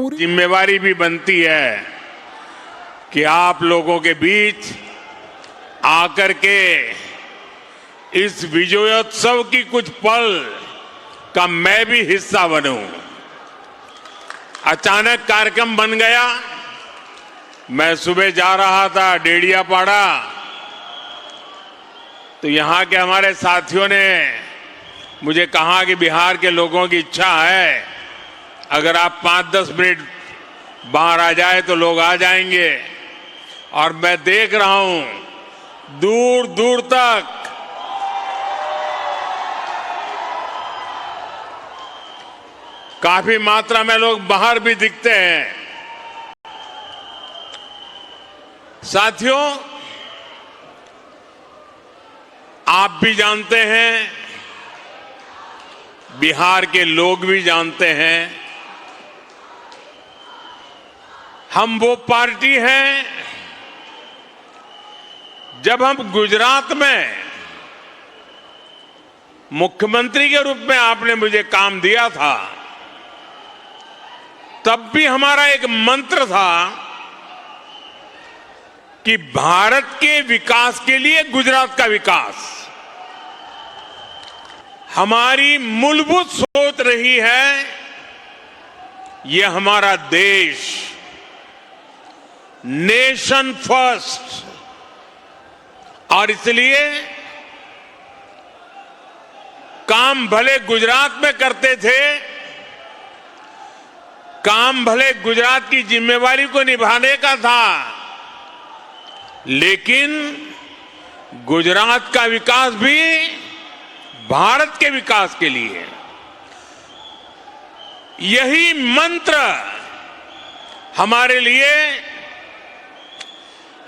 पूरी जिम्मेवारी भी बनती है कि आप लोगों के बीच आकर के इस विजयोत्सव की कुछ पल का मैं भी हिस्सा बनूं। अचानक कार्यक्रम बन गया। मैं सुबह जा रहा था डेडियापाड़ा, तो यहां के हमारे साथियों ने मुझे कहा कि बिहार के लोगों की इच्छा है, अगर आप 5-10 मिनट बाहर आ जाए तो लोग आ जाएंगे। और मैं देख रहा हूं दूर दूर तक काफी मात्रा में लोग बाहर भी दिखते हैं। साथियों, आप भी जानते हैं, बिहार के लोग भी जानते हैं, हम वो पार्टी हैं। जब हम गुजरात में मुख्यमंत्री के रूप में आपने मुझे काम दिया था, तब भी हमारा एक मंत्र था कि भारत के विकास के लिए गुजरात का विकास। हमारी मूलभूत सोच रही है, ये हमारा देश नेशन फर्स्ट, और इसलिए काम भले गुजरात में करते थे, काम भले गुजरात की जिम्मेवारी को निभाने का था, लेकिन गुजरात का विकास भी भारत के विकास के लिए। यही मंत्र हमारे लिए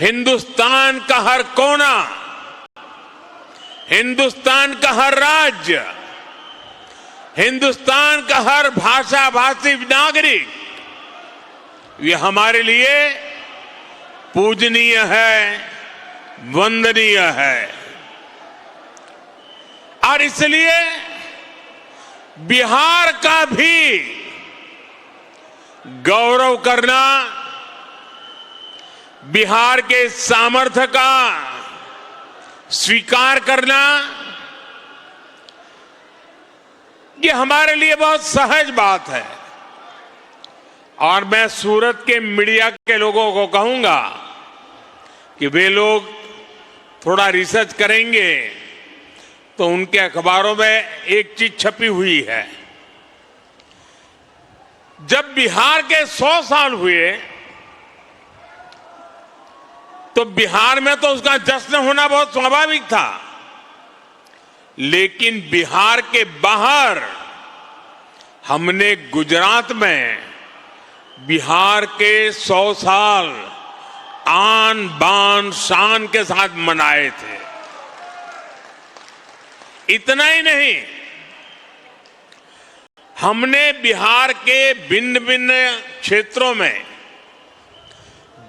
हिंदुस्तान का हर कोना, हिंदुस्तान का हर राज्य, हिंदुस्तान का हर भाषा भाषी नागरिक, ये हमारे लिए पूजनीय है, वंदनीय है। और इसलिए बिहार का भी गौरव करना, बिहार के सामर्थ्य का स्वीकार करना, ये हमारे लिए बहुत सहज बात है। और मैं सूरत के मीडिया के लोगों को कहूंगा कि वे लोग थोड़ा रिसर्च करेंगे तो उनके अखबारों में एक चीज छपी हुई है। जब बिहार के 100 साल हुए तो बिहार में तो उसका जश्न होना बहुत स्वाभाविक था, लेकिन बिहार के बाहर हमने गुजरात में बिहार के 100 साल आन बान शान के साथ मनाए थे। इतना ही नहीं, हमने बिहार के भिन्न भिन्न क्षेत्रों में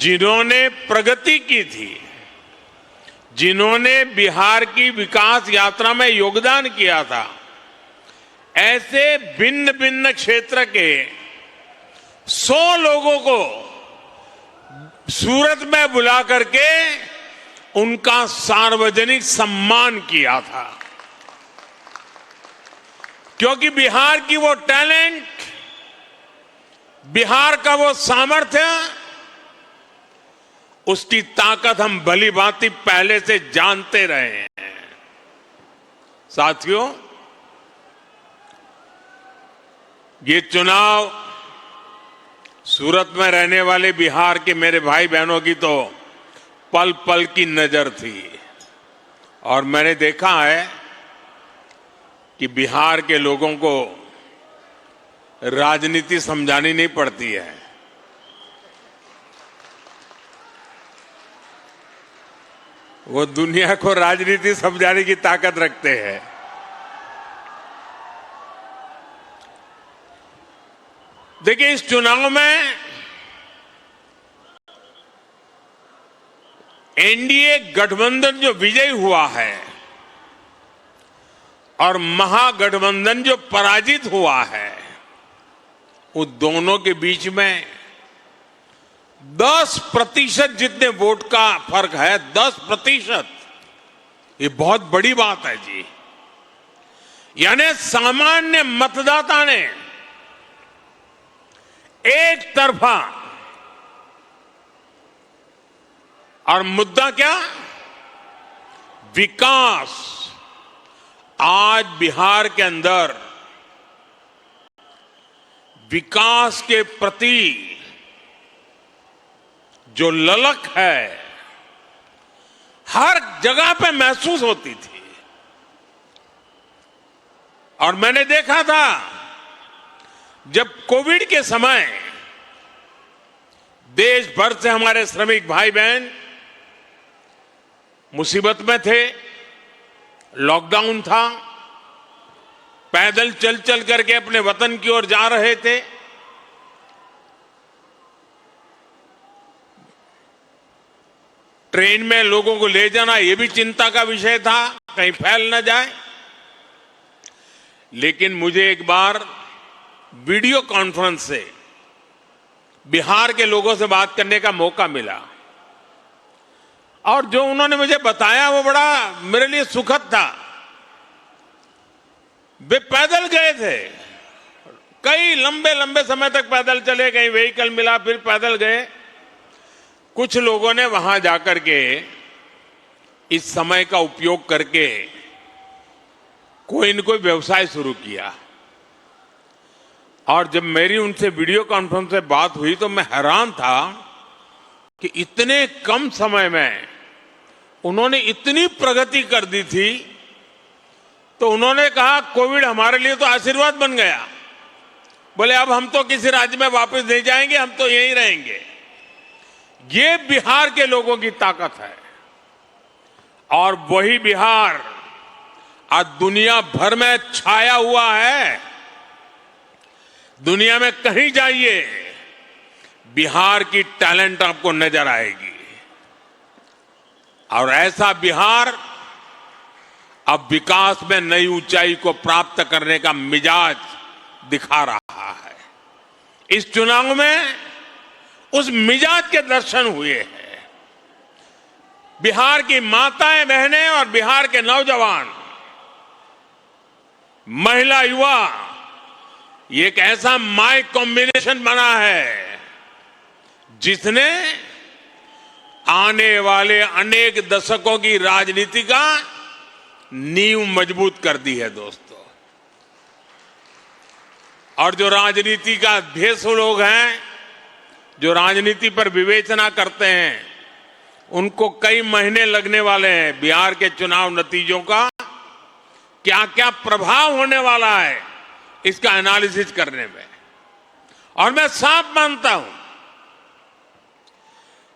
जिन्होंने प्रगति की थी, जिन्होंने बिहार की विकास यात्रा में योगदान किया था, ऐसे भिन्न भिन्न क्षेत्र के 100 लोगों को सूरत में बुला करके उनका सार्वजनिक सम्मान किया था। क्योंकि बिहार की वो टैलेंट, बिहार का वो सामर्थ्य, उसकी ताकत हम भली भांति पहले से जानते रहे हैं। साथियों, ये चुनाव सूरत में रहने वाले बिहार के मेरे भाई बहनों की तो पल पल की नजर थी। और मैंने देखा है कि बिहार के लोगों को राजनीति समझानी नहीं पड़ती है। वो दुनिया को राजनीति समझाने की ताकत रखते हैं। देखिए, इस चुनाव में एनडीए गठबंधन जो विजयी हुआ है और महागठबंधन जो पराजित हुआ है, उन दोनों के बीच में 10% जितने वोट का फर्क है, 10%, ये बहुत बड़ी बात है जी। यानी सामान्य मतदाता ने एक तरफा, और मुद्दा क्या? विकास। आज बिहार के अंदर विकास के प्रति जो ललक है, हर जगह पे महसूस होती थी। और मैंने देखा था जब कोविड के समय देश भर से हमारे श्रमिक भाई बहन मुसीबत में थे, लॉकडाउन था, पैदल चल चल करके अपने वतन की ओर जा रहे थे। ट्रेन में लोगों को ले जाना यह भी चिंता का विषय था, कहीं फैल न जाए। लेकिन मुझे एक बार वीडियो कॉन्फ्रेंस से बिहार के लोगों से बात करने का मौका मिला, और जो उन्होंने मुझे बताया वो बड़ा मेरे लिए सुखद था। वे पैदल गए थे, कई लंबे लंबे समय तक पैदल चले, कहीं व्हीकल मिला फिर पैदल गए। कुछ लोगों ने वहां जाकर के इस समय का उपयोग करके कोई न कोई व्यवसाय शुरू किया। और जब मेरी उनसे वीडियो कॉन्फ्रेंस से बात हुई तो मैं हैरान था कि इतने कम समय में उन्होंने इतनी प्रगति कर दी थी। तो उन्होंने कहा कोविड हमारे लिए तो आशीर्वाद बन गया। बोले अब हम तो किसी राज्य में वापस नहीं जाएंगे, हम तो यहीं रहेंगे। ये बिहार के लोगों की ताकत है। और वही बिहार आज दुनिया भर में छाया हुआ है। दुनिया में कहीं जाइए बिहार की टैलेंट आपको नजर आएगी। और ऐसा बिहार अब विकास में नई ऊंचाई को प्राप्त करने का मिजाज दिखा रहा है। इस चुनाव में उस मिजाज के दर्शन हुए हैं। बिहार की माताएं बहनें और बिहार के नौजवान, महिला, युवा, ये एक ऐसा माई कॉम्बिनेशन बना है जिसने आने वाले अनेक दशकों की राजनीति का नींव मजबूत कर दी है दोस्तों। और जो राजनीति का भेषु लोग हैं, जो राजनीति पर विवेचना करते हैं, उनको कई महीने लगने वाले हैं बिहार के चुनाव नतीजों का क्या क्या प्रभाव होने वाला है इसका एनालिसिस करने में। और मैं साफ मानता हूं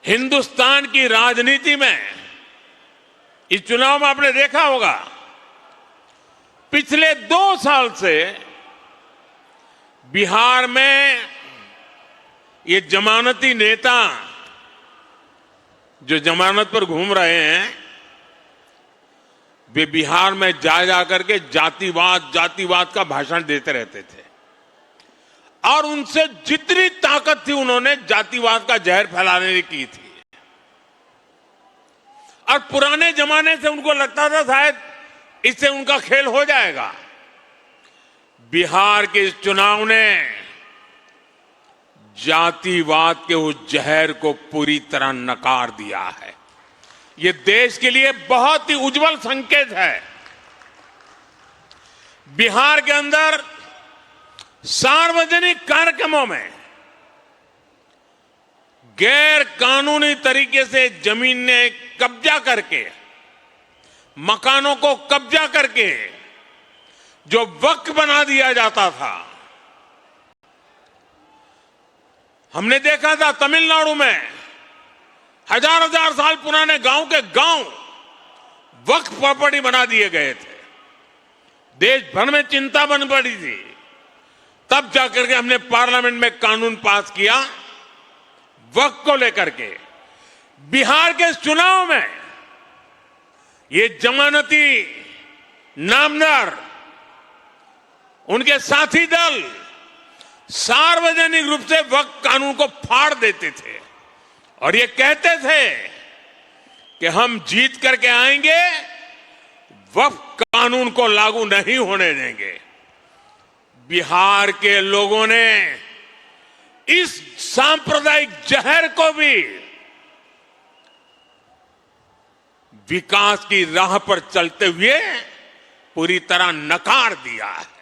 हिंदुस्तान की राजनीति में इस चुनाव में आपने देखा होगा पिछले 2 साल से बिहार में ये जमानती नेता जो जमानत पर घूम रहे हैं, वे बिहार में जा करके जातिवाद का भाषण देते रहते थे। और उनसे जितनी ताकत थी उन्होंने जातिवाद का जहर फैलाने की थी। और पुराने जमाने से उनको लगता था शायद इससे उनका खेल हो जाएगा। बिहार के इस चुनाव ने जातिवाद के उस जहर को पूरी तरह नकार दिया है। ये देश के लिए बहुत ही उज्जवल संकेत है। बिहार के अंदर सार्वजनिक कार्यक्रमों में गैर कानूनी तरीके से जमीन ने कब्जा करके, मकानों को कब्जा करके जो वक्फ बना दिया जाता था, हमने देखा था तमिलनाडु में हजार साल पुराने गांव के गांव वक्फ प्रॉपर्टी बना दिए गए थे। देश भर में चिंता बन पड़ी थी। तब जाकर के हमने पार्लियामेंट में कानून पास किया वक्फ को लेकर के। बिहार के चुनाव में ये जमानती नामदार, उनके साथी दल सार्वजनिक रूप से वक्फ कानून को फाड़ देते थे और ये कहते थे कि हम जीत करके आएंगे, वक्फ कानून को लागू नहीं होने देंगे। बिहार के लोगों ने इस सांप्रदायिक जहर को भी विकास की राह पर चलते हुए पूरी तरह नकार दिया है।